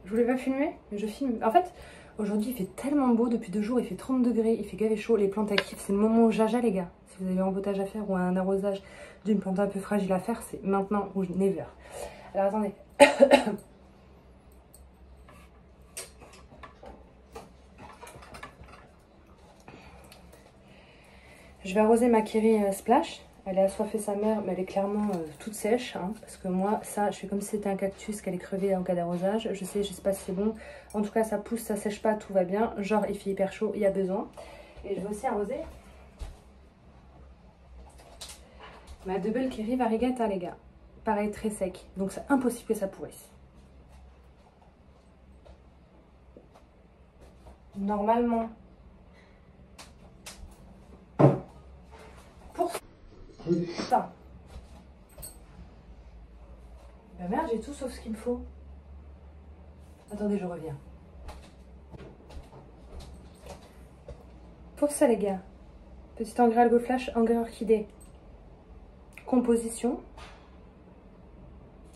Je voulais pas filmer, mais je filme. En fait, aujourd'hui il fait tellement beau, depuis 2 jours il fait 30 degrés, il fait gavé chaud, les plantes actives, c'est le moment où jaja les gars. Si vous avez un potage à faire ou un arrosage d'une plante un peu fragile à faire, c'est maintenant ou never. Alors attendez. Je vais arroser ma Kiri Splash. Elle a assoiffé sa mère, mais elle est clairement toute sèche. Hein, parce que moi, ça, je fais comme si c'était un cactus qu'elle est crevée en cas d'arrosage. Je sais pas si c'est bon. En tout cas, ça pousse, ça sèche pas, tout va bien. Genre, il fait hyper chaud, il y a besoin. Et je vais aussi arroser ma double Kiri Variegata, les gars. Pareil, très sec. Donc, c'est impossible que ça pourrisse. Normalement, pour ça. Ben merde, j'ai tout sauf ce qu'il me faut. Attendez, je reviens. Pour ça, les gars, petit engrais Algo Flash, engrais orchidée. Composition.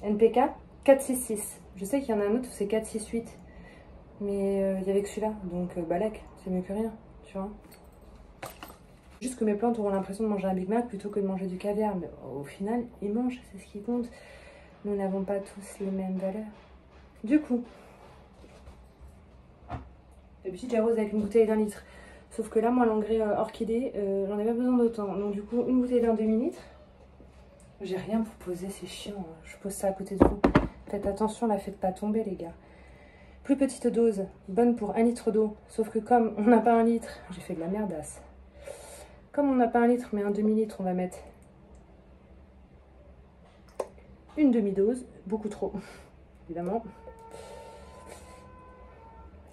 NPK 466. Je sais qu'il y en a un autre où c'est 468. Mais il y avait que celui-là. Donc, balèque, c'est mieux que rien. Tu vois. Juste que mes plantes auront l'impression de manger un Big Mac plutôt que de manger du caviar. Mais au final, ils mangent, c'est ce qui compte. Nous n'avons pas tous les mêmes valeurs. Du coup, d'habitude j'arrose avec une bouteille d'1 litre. Sauf que là, moi, l'engrais orchidée, j'en ai pas besoin d'autant. Donc du coup, une bouteille d'1 demi-litre. J'ai rien pour poser, c'est chiant. Hein. Je pose ça à côté de vous. Faites attention, la faites pas tomber, les gars. Plus petite dose, bonne pour 1 litre d'eau. Sauf que comme on n'a pas 1 litre, j'ai fait de la merdasse. Comme on n'a pas 1 litre, mais un demi-litre, on va mettre une demi-dose. Beaucoup trop, évidemment.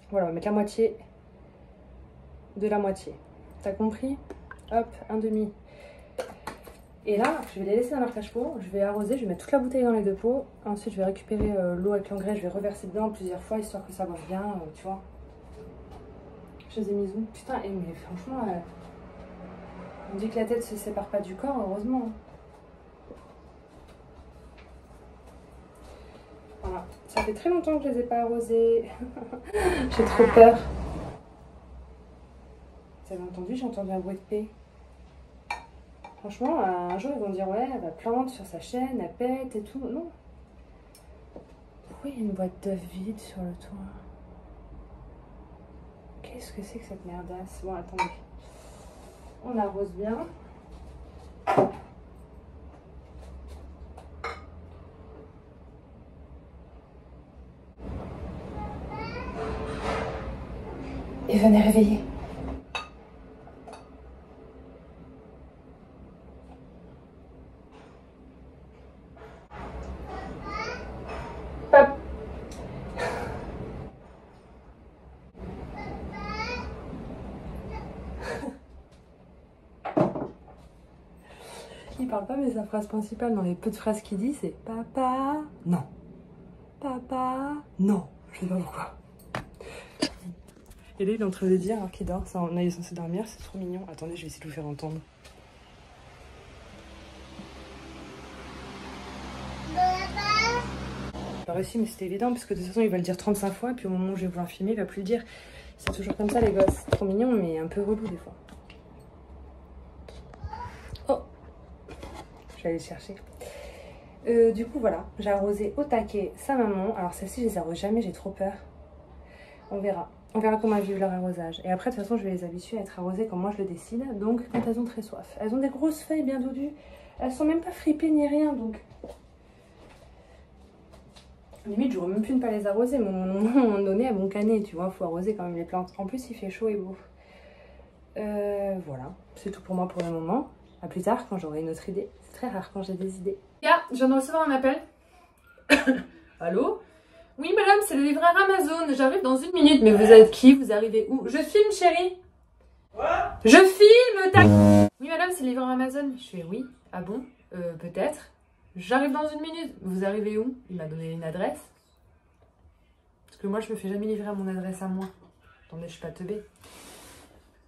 Voilà, on va mettre la moitié de la moitié. T'as compris? Hop, un demi. Et là, je vais les laisser dans leur cache-pot. Je vais arroser, je vais mettre toute la bouteille dans les 2 pots. Ensuite, je vais récupérer l'eau avec l'engrais. Je vais reverser dedans plusieurs fois, histoire que ça boive bien, tu vois. Je les ai mis où? Putain, mais franchement, on dit que la tête se sépare pas du corps, heureusement. Voilà, ça fait très longtemps que je les ai pas arrosés. J'ai trop peur. Vous avez entendu? J'ai entendu un bruit de paix. Franchement, un jour ils vont dire ouais, elle plante sur sa chaîne, elle pète et tout. Non. Pourquoi il y a une boîte d'œufs vide sur le toit? Qu'est-ce que c'est que cette merdasse? Bon, attendez. On arrose bien. Et venez réveiller. Pop. Il parle pas, mais sa phrase principale dans les peu de phrases qu'il dit, c'est papa, non. Papa, non. Je sais pas pourquoi. Et là, il est en train de dire, alors qu'il dort, ça, là, il est censé dormir, c'est trop mignon. Attendez, je vais essayer de vous faire entendre. J'ai pas réussi, mais c'était évident, parce que de toute façon, il va le dire 35 fois, et puis au moment où je vais vouloir filmer, il va plus le dire. C'est toujours comme ça, les gosses. Trop mignon, mais un peu relou des fois. Oh, je vais aller le chercher. Du coup, voilà, j'ai arrosé au taquet sa maman. Alors, celle-ci, je les arrose jamais, j'ai trop peur. On verra. On verra comment elles vivent leur arrosage. Et après, de toute façon, je vais les habituer à être arrosées comme moi je le décide. Donc, quand elles ont très soif. Elles ont des grosses feuilles bien doudues. Elles sont même pas fripées ni rien. Donc, limite, j'aurais même pu ne pas les arroser. Mais à un moment donné, elles vont canner. Tu vois, il faut arroser quand même les plantes. En plus, il fait chaud et beau. Voilà. C'est tout pour moi pour le moment. À plus tard, quand j'aurai une autre idée. C'est très rare quand j'ai des idées. Je viens de recevoir un appel. Allô? Oui madame, c'est le livreur Amazon, j'arrive dans 1 minute. Mais vous êtes qui? Vous arrivez où? Je filme chérie. Quoi? Je filme. Oui madame, c'est le livreur Amazon. Je fais oui. Ah bon? Peut-être. J'arrive dans 1 minute. Vous arrivez où? Il m'a donné une adresse. Parce que moi je me fais jamais livrer à mon adresse à moi. Attendez, je suis pas teubée.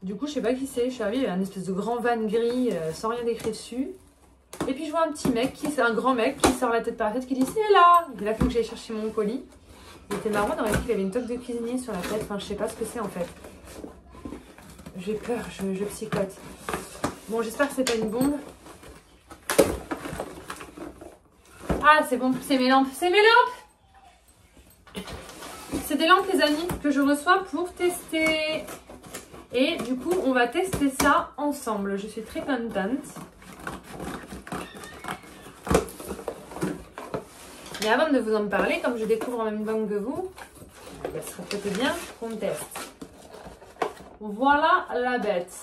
Du coup je sais pas qui c'est. Je suis arrivée, il y a un espèce de grand van gris sans rien d'écrit dessus. Et puis je vois un petit mec, un grand mec qui sort la tête par la tête, qui dit c'est là. Il a fallu que j'aille chercher mon colis. Il était marrant, on aurait dit qu'il avait une toque de cuisinier sur la tête. Enfin, je sais pas ce que c'est en fait. J'ai peur, je psychote. Bon, j'espère que c'est pas une bombe. Ah, c'est bon, c'est mes lampes. C'est mes lampes! C'est des lampes, les amis, que je reçois pour tester. Et du coup, on va tester ça ensemble. Je suis très contente. Mais avant de vous en parler, comme je découvre en même temps que vous, il serait peut-être bien qu'on teste. Voilà la bête.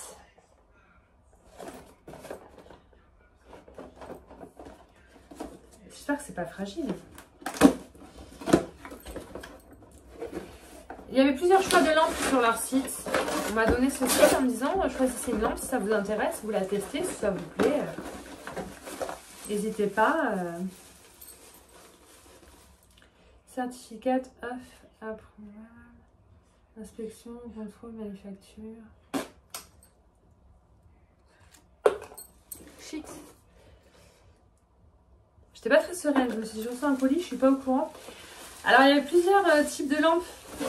J'espère que c'est pas fragile. Il y avait plusieurs choix de lampes sur leur site. On m'a donné ce site en me disant choisissez une lampe si ça vous intéresse, vous la testez, si ça vous plaît. N'hésitez pas. Certificat off approval. Inspection, contrôle, manufacture. Shit. J'étais pas très sereine, je me suis dit, je reçois un colis, je suis pas au courant. Alors il y avait plusieurs types de lampes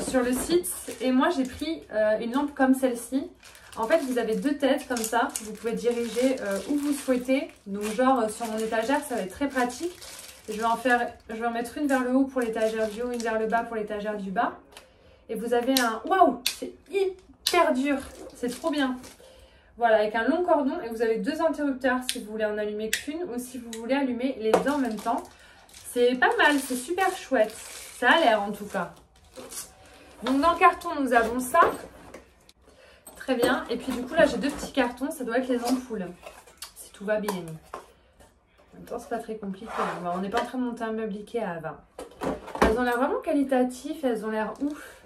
sur le site et moi j'ai pris une lampe comme celle-ci. En fait vous avez deux têtes comme ça, vous pouvez diriger où vous souhaitez. Donc genre sur mon étagère ça va être très pratique. Je vais en mettre une vers le haut pour l'étagère du haut, une vers le bas pour l'étagère du bas. Et vous avez un... Waouh, c'est hyper dur, c'est trop bien. Voilà, avec un long cordon et vous avez deux interrupteurs si vous voulez en allumer qu'une ou si vous voulez allumer les deux en même temps. C'est pas mal, c'est super chouette. Ça a l'air en tout cas. Donc dans le carton, nous avons ça. Très bien. Et puis du coup, là, j'ai deux petits cartons. Ça doit être les ampoules. Si tout va bien. En même temps, c'est pas très compliqué. On n'est pas en train de monter un meuble Ikea à 20. Elles ont l'air vraiment qualitatives. Elles ont l'air ouf.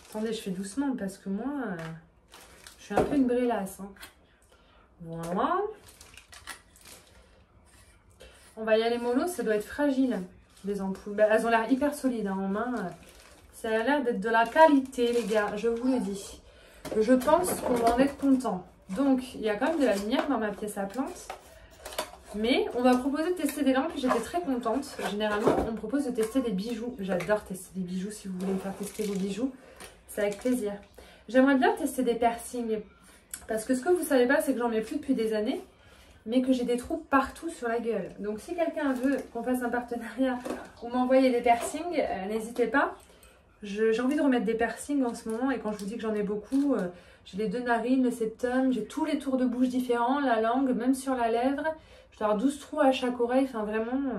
Attendez, je fais doucement parce que moi, je suis un peu une brillasse. Hein. Voilà. On va y aller mollo, ça doit être fragile, les ampoules. Bah, elles ont l'air hyper solides hein, en main. Ça a l'air d'être de la qualité, les gars, je vous le dis. Je pense qu'on va en être content. Donc, il y a quand même de la lumière dans ma pièce à plantes. Mais on va proposer de tester des lampes. J'étais très contente. Généralement, on me propose de tester des bijoux. J'adore tester des bijoux. Si vous voulez me faire tester vos bijoux, c'est avec plaisir. J'aimerais bien tester des piercings. Parce que ce que vous ne savez pas, c'est que j'en mets plus depuis des années. Mais que j'ai des trous partout sur la gueule. Donc si quelqu'un veut qu'on fasse un partenariat ou m'envoyer des piercings, n'hésitez pas. J'ai envie de remettre des piercings en ce moment et quand je vous dis que j'en ai beaucoup, j'ai les deux narines, le septum, j'ai tous les tours de bouche différents, la langue, même sur la lèvre. Je dois avoir 12 trous à chaque oreille, enfin vraiment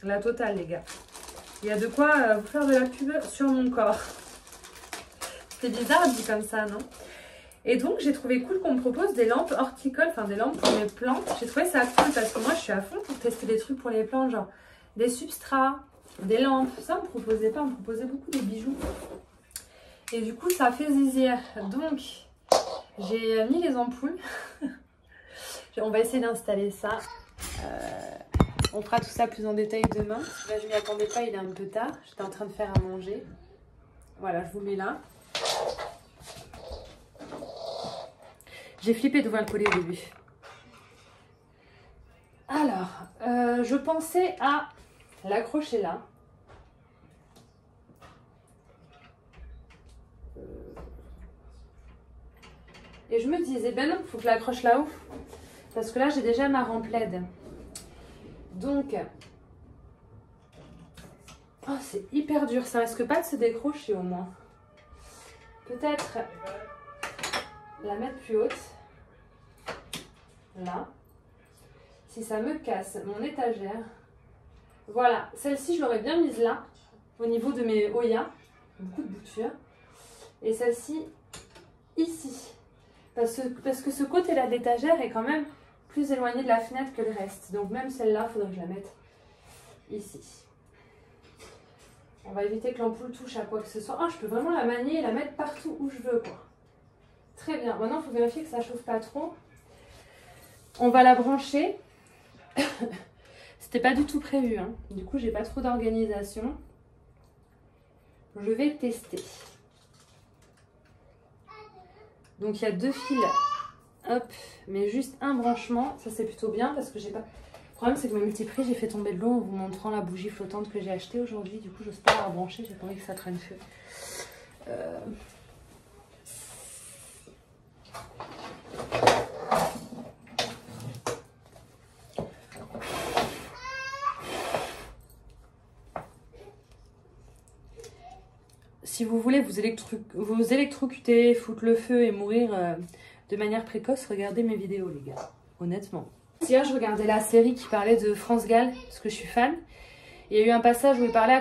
la totale les gars. Il y a de quoi vous faire de la pub sur mon corps. C'était bizarre dit comme ça, non ? Et donc, j'ai trouvé cool qu'on me propose des lampes horticoles, enfin des lampes pour mes plantes. J'ai trouvé ça cool parce que moi, je suis à fond pour tester des trucs pour les plantes, genre des substrats, des lampes. Ça, on ne me proposait pas, on me proposait beaucoup des bijoux. Et du coup, ça fait zizir. Donc, j'ai mis les ampoules. On va essayer d'installer ça. On fera tout ça plus en détail demain. Là, je ne m'y attendais pas, il est un peu tard. J'étais en train de faire à manger. Voilà, je vous mets là. J'ai flippé de voir le collier au début. Alors, je pensais à l'accrocher là. Et je me disais, ben non, il faut que je l'accroche là-haut. Parce que là, j'ai déjà ma rampe LED. Donc, oh, c'est hyper dur. Ça risque pas de se décrocher au moins. Peut-être la mettre plus haute. Là. Si ça me casse mon étagère. Voilà. Celle-ci, je l'aurais bien mise là. Au niveau de mes Oya. Beaucoup de boutures. Et celle-ci, ici. Parce que ce côté-là d'étagère est quand même plus éloigné de la fenêtre que le reste. Donc même celle-là, il faudrait que je la mette ici. On va éviter que l'ampoule touche à quoi que ce soit. Ah, je peux vraiment la manier et la mettre partout où je veux, quoi. Très bien. Maintenant, il faut vérifier que ça ne chauffe pas trop. On va la brancher. C'était pas du tout prévu. Hein. Du coup, j'ai pas trop d'organisation. Je vais tester. Donc, il y a deux fils. Hop. Mais juste un branchement. Ça, c'est plutôt bien parce que j'ai pas... problème, c'est que ma multiprise, j'ai fait tomber de l'eau en vous montrant la bougie flottante que j'ai achetée aujourd'hui. Du coup, j'ose pas la rebrancher, j'ai pas envie que ça traîne feu. Si vous voulez vous électrocuter, foutre le feu et mourir de manière précoce, regardez mes vidéos, les gars. Honnêtement. Hier, je regardais la série qui parlait de France Gall, parce que je suis fan. Il y a eu un passage où il parlait à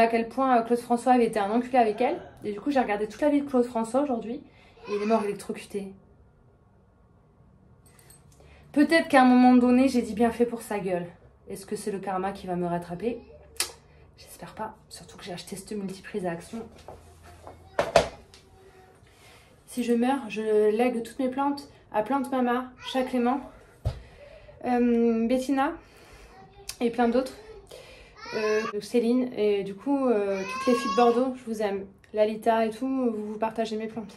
quel point Claude François avait été un enculé avec elle. Et du coup, j'ai regardé toute la vie de Claude François aujourd'hui. Et il est mort électrocuté. Peut-être qu'à un moment donné, j'ai dit bien fait pour sa gueule. Est-ce que c'est le karma qui va me rattraper? J'espère pas. Surtout que j'ai acheté cette multiprise à Action. Si je meurs, je lègue toutes mes plantes à Plante Mama, Chat Clément, Bettina et plein d'autres. Céline et du coup toutes les filles de Bordeaux, je vous aime. Lalita et tout, vous partagez mes plantes.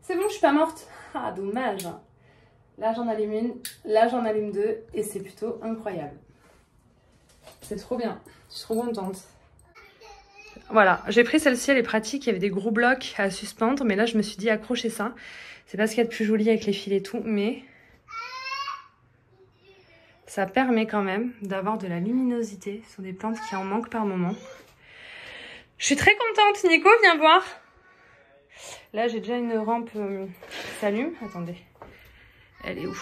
C'est bon, je suis pas morte. Ah, dommage. Là j'en allume une, là j'en allume deux et c'est plutôt incroyable. C'est trop bien, je suis trop contente. Voilà, j'ai pris celle-ci, elle est pratique, il y avait des gros blocs à suspendre, mais là je me suis dit accrocher ça. C'est pas ce qu'il y a de plus joli avec les fils et tout, mais ça permet quand même d'avoir de la luminosité sur des plantes qui en manquent par moment. Je suis très contente, Nico, viens voir. Là j'ai déjà une rampe qui s'allume, attendez. Elle est où?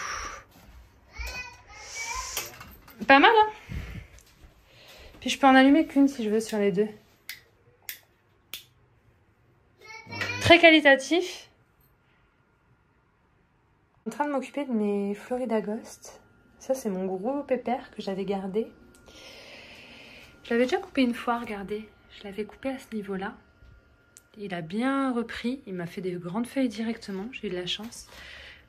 Pas mal, hein? Puis je peux en allumer qu'une si je veux sur les deux. Très qualitatif. Je suis en train de m'occuper de mes Florida Ghost. Ça c'est mon gros pépère que j'avais gardé. Je l'avais déjà coupé une fois, regardez. Je l'avais coupé à ce niveau-là. Il a bien repris. Il m'a fait des grandes feuilles directement. J'ai eu de la chance.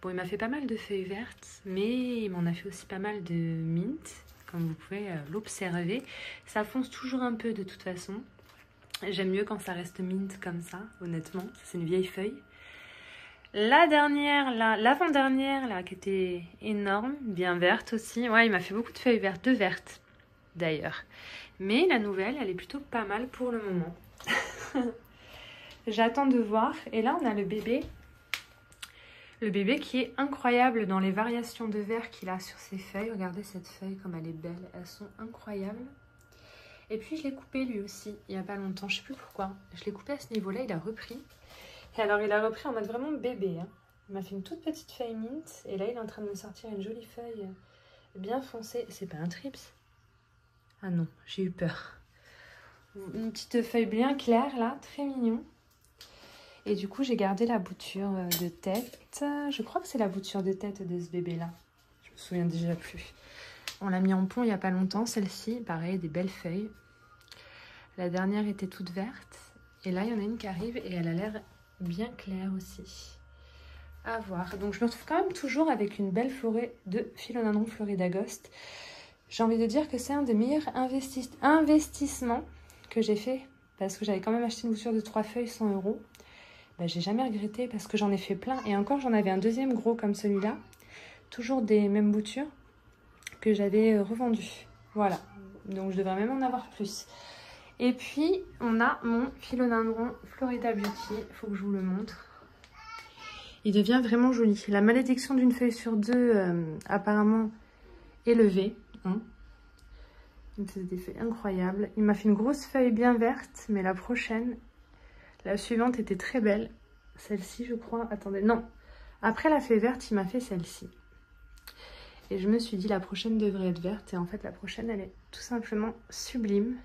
Bon, il m'a fait pas mal de feuilles vertes, mais il m'en a fait aussi pas mal de mint. Comme vous pouvez l'observer. Ça fonce toujours un peu de toute façon. J'aime mieux quand ça reste mint comme ça, honnêtement. C'est une vieille feuille. La dernière, l'avant-dernière, là, qui était énorme, bien verte aussi. Ouais, il m'a fait beaucoup de feuilles vertes, deux vertes d'ailleurs. Mais la nouvelle, elle est plutôt pas mal pour le moment. J'attends de voir. Et là, on a le bébé. Le bébé qui est incroyable dans les variations de vert qu'il a sur ses feuilles. Regardez cette feuille comme elle est belle. Elles sont incroyables. Et puis je l'ai coupé lui aussi il n'y a pas longtemps. Je ne sais plus pourquoi. Je l'ai coupé à ce niveau-là. Il a repris. Et alors il a repris en mode vraiment bébé. Hein. Il m'a fait une toute petite feuille mint. Et là il est en train de me sortir une jolie feuille bien foncée. C'est pas un trips? Ah non, j'ai eu peur. Une petite feuille bien claire là. Très mignon. Et du coup, j'ai gardé la bouture de tête. Je crois que c'est la bouture de tête de ce bébé-là. Je me souviens déjà plus. On l'a mis en pont il n'y a pas longtemps. Celle-ci, pareil, des belles feuilles. La dernière était toute verte. Et là, il y en a une qui arrive et elle a l'air bien claire aussi. À voir. Donc, je me retrouve quand même toujours avec une belle forêt de Philodendron Florida Ghost. J'ai envie de dire que c'est un des meilleurs investissements que j'ai fait. Parce que j'avais quand même acheté une bouture de 3 feuilles, 100 €. Ben, j'ai jamais regretté parce que j'en ai fait plein. Et encore, j'en avais un deuxième gros comme celui-là. Toujours des mêmes boutures que j'avais revendues. Voilà. Donc, je devrais même en avoir plus. Et puis, on a mon Philodendron Florida Beauty. Il faut que je vous le montre. Il devient vraiment joli. La malédiction d'une feuille sur deux, apparemment, est levée. Hein. C'est des feuilles incroyables. Il m'a fait une grosse feuille bien verte, mais la prochaine... La suivante était très belle. Celle-ci, je crois. Attendez, non. Après la feuille verte, il m'a fait celle-ci. Et je me suis dit, la prochaine devrait être verte. Et en fait, la prochaine, elle est tout simplement sublime.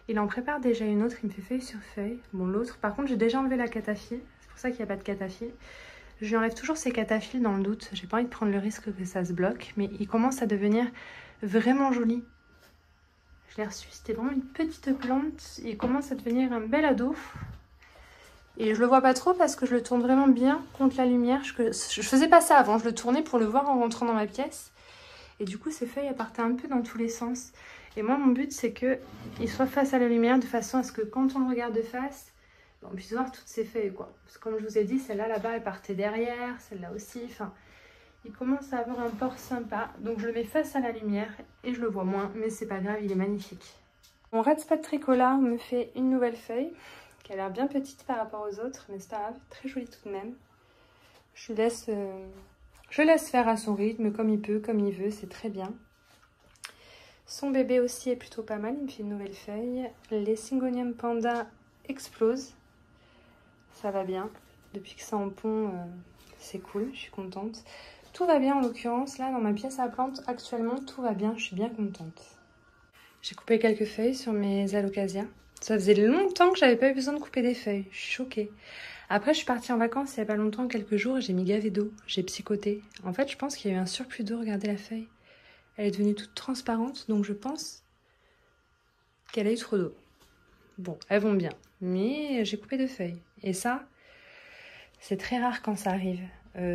Il en prépare déjà une autre. Il me fait feuille sur feuille. Bon, l'autre, par contre, j'ai déjà enlevé la cataphylle. C'est pour ça qu'il n'y a pas de cataphylle. Je lui enlève toujours ses cataphyles dans le doute. J'ai pas envie de prendre le risque que ça se bloque. Mais il commence à devenir vraiment joli. Je l'ai reçu. C'était vraiment une petite plante. Il commence à devenir un bel ado. Et je le vois pas trop parce que je le tourne vraiment bien contre la lumière. Je faisais pas ça avant, je le tournais pour le voir en rentrant dans ma pièce. Et du coup, ces feuilles elles partaient un peu dans tous les sens. Et moi, mon but, c'est qu'il soit face à la lumière de façon à ce que quand on le regarde de face, on puisse voir toutes ces feuilles, quoi. Parce que comme je vous ai dit, celle-là, là-bas, elle partait derrière, celle-là aussi. Enfin, Il commence à avoir un port sympa, donc je le mets face à la lumière et je le vois moins, mais c'est pas grave, il est magnifique. Mon Red Spot Tricolore me fait une nouvelle feuille, qui a l'air bien petite par rapport aux autres, mais c'est pas grave, très jolie tout de même. Je laisse faire à son rythme, comme il peut, comme il veut, c'est très bien. Son bébé aussi est plutôt pas mal, il me fait une nouvelle feuille. Les Syngonium Panda explosent, ça va bien. Depuis que c'est en pont, c'est cool, je suis contente. Tout va bien en l'occurrence, là dans ma pièce à plantes, actuellement tout va bien, je suis bien contente. J'ai coupé quelques feuilles sur mes alocasias. Ça faisait longtemps que j'avais pas eu besoin de couper des feuilles, je suis choquée. Après je suis partie en vacances il y a pas longtemps, quelques jours, et j'ai mis gavé d'eau, j'ai psychoté. En fait je pense qu'il y a eu un surplus d'eau, regardez la feuille. Elle est devenue toute transparente, donc je pense qu'elle a eu trop d'eau. Bon, elles vont bien, mais j'ai coupé 2 feuilles. Et ça, c'est très rare quand ça arrive.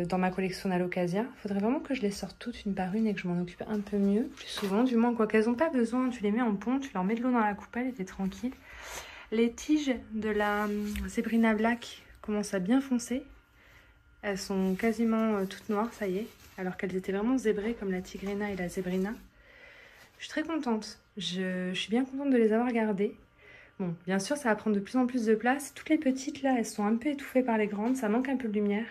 Dans ma collection d'Alocasia, il faudrait vraiment que je les sorte toutes une par une et que je m'en occupe un peu mieux, plus souvent, du moins, quoi qu'elles n'ont pas besoin, tu les mets en pont, tu leur mets de l'eau dans la coupelle et t'es tranquille. Les tiges de la Zebrina Black commencent à bien foncer. Elles sont quasiment toutes noires, ça y est, alors qu'elles étaient vraiment zébrées comme la Tigrina et la Zebrina. Je suis très contente, je suis bien contente de les avoir gardées. Bon, bien sûr, ça va prendre de plus en plus de place. Toutes les petites, là, elles sont un peu étouffées par les grandes, ça manque un peu de lumière.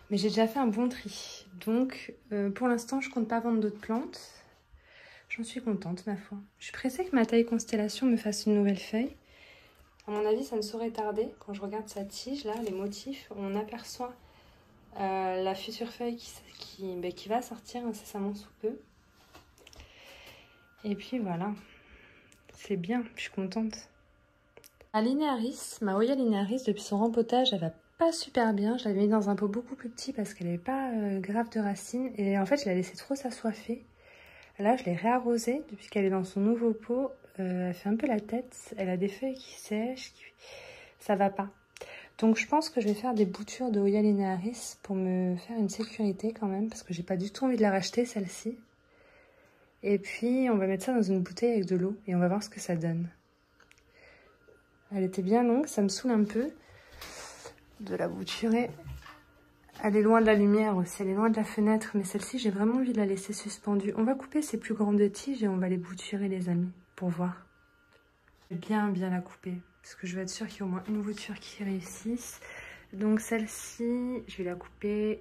Mais j'ai déjà fait un bon tri. Donc, pour l'instant, je compte pas vendre d'autres plantes. J'en suis contente, ma foi. Je suis pressée que ma taille Constellation me fasse une nouvelle feuille. À mon avis, ça ne saurait tarder. Quand je regarde sa tige, là, les motifs, on aperçoit la future feuille qui va sortir incessamment sous peu. Et puis voilà, c'est bien, je suis contente. Ma linéaris, ma Oya linéaris, depuis son rempotage, elle va pas super bien. Je l'avais mis dans un pot beaucoup plus petit parce qu'elle n'avait pas grave de racines. Et en fait, je l'ai laissée trop s'assoiffer. Là, je l'ai réarrosée depuis qu'elle est dans son nouveau pot. Elle fait un peu la tête. Elle a des feuilles qui sèchent. Ça va pas. Donc, je pense que je vais faire des boutures de Oya linéaris pour me faire une sécurité quand même. Parce que j'ai pas du tout envie de la racheter, celle-ci. Et puis, on va mettre ça dans une bouteille avec de l'eau. Et on va voir ce que ça donne. Elle était bien longue. Ça me saoule un peu de la bouturer. Elle est loin de la lumière aussi, elle est loin de la fenêtre, mais celle-ci j'ai vraiment envie de la laisser suspendue. On va couper ces plus grandes tiges et on va les bouturer les amis, pour voir. Je vais bien la couper, parce que je veux être sûre qu'il y a au moins une bouture qui réussisse. Donc celle-ci, je vais la couper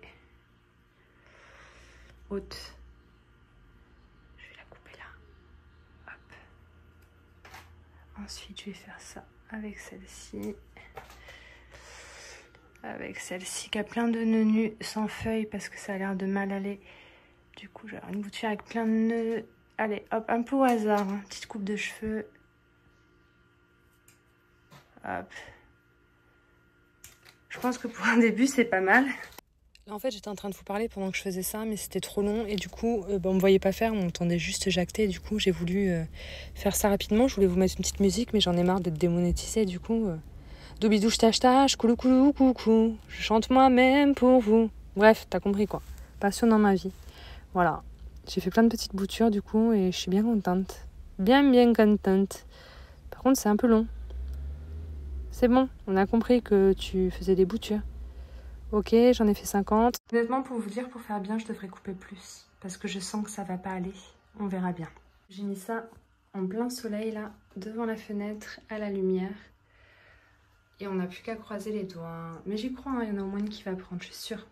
haute. Je vais la couper là. Hop. Ensuite je vais faire ça avec celle-ci. Avec celle-ci qui a plein de nœuds nus sans feuilles parce que ça a l'air de mal aller. Du coup, j'ai une bouture avec plein de nœuds. Allez, hop, un peu au hasard. Hein. Petite coupe de cheveux. Hop. Je pense que pour un début, c'est pas mal. Là, en fait, j'étais en train de vous parler pendant que je faisais ça, mais c'était trop long. Et du coup, on me voyait pas faire, on m'entendait juste jacter. Du coup, j'ai voulu faire ça rapidement. Je voulais vous mettre une petite musique, mais j'en ai marre d'être démonétisée. Du coup... Doubidouche tâche tâche, coulou coulou coucou, je chante moi-même pour vous. Bref, t'as compris quoi. Passion dans ma vie. Voilà. J'ai fait plein de petites boutures du coup et je suis bien contente. Bien contente. Par contre, c'est un peu long. C'est bon, on a compris que tu faisais des boutures. Ok, j'en ai fait 50. Honnêtement, pour vous dire, pour faire bien, je devrais couper plus. Parce que je sens que ça va pas aller. On verra bien. J'ai mis ça en plein soleil là, devant la fenêtre, à la lumière. Et on n'a plus qu'à croiser les doigts. Mais j'y crois, hein, il y en a au moins une qui va prendre, je suis sûre.